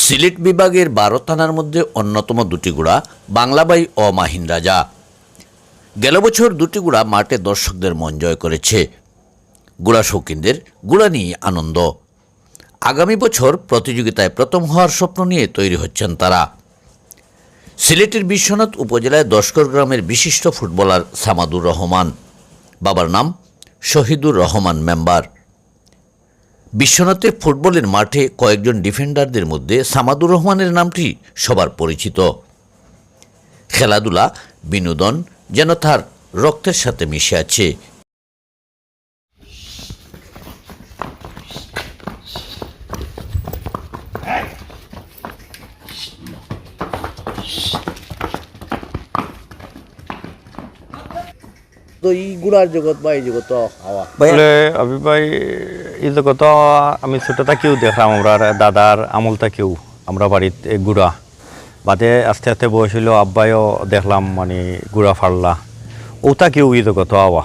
সিলেট বিভাগের ১২ থানার মধ্যে অন্যতম দুটি গুড়া বাংলাবাই ও মাহিন রাজা। গেল বছর দুটি গুড়া মাঠে দর্শকদের মন জয় করেছে। গুড়া শৌখিনদের গুড়া নিয়ে আনন্দ। আগামী বছর প্রতিযোগিতায় প্রথম হওয়ার স্বপ্ন নিয়ে তৈরি হচ্ছেন তারা। সিলেটের বিশ্বনাথ উপজেলায় দশকর গ্রামের বিশিষ্ট ফুটবলার সামাদুর রহমান, বাবার নাম শহীদুর রহমান মেম্বার। বিশ্বনাথে ফুটবলের মাঠে কয়েকজন ডিফেন্ডারদের মধ্যে সামাদুর রহমানের নামটি সবার পরিচিত। খেলাধুলা, বিনোদন যেন তার রক্তের সাথে মিশে আছে। তো এই গুড়ার জগৎ বা এই জগৎ বলে অভি ভাই এই জগৎ আমি ছোট থেকেও দেখলাম, আমরা দাদার আমল থেকেও আমরা বাড়িতে গুড়া বাদে আস্তে আস্তে বয়স হইল, আব্বাইও দেখলাম মানে গুড়া ফাড়লা ওটা কেউ এই জগৎ আওয়া।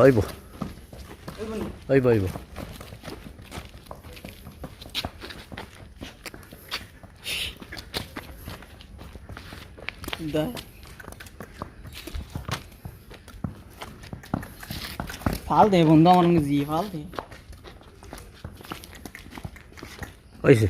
আইব আইব আইব ফাল দে বন্ধু, আমার মনে জি ফাল দে হয়েছে।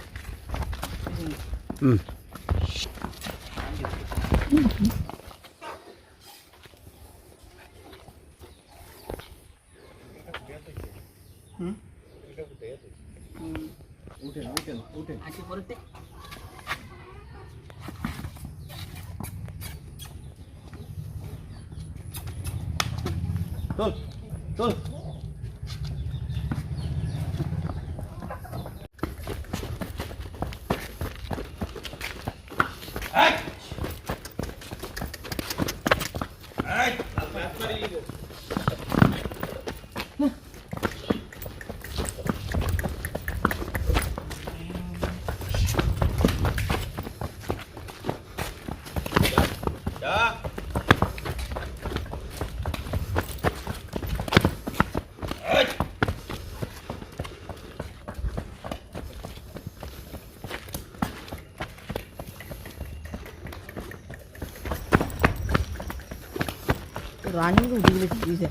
রানিং উঠে গেলে ঠিক হয়েছে।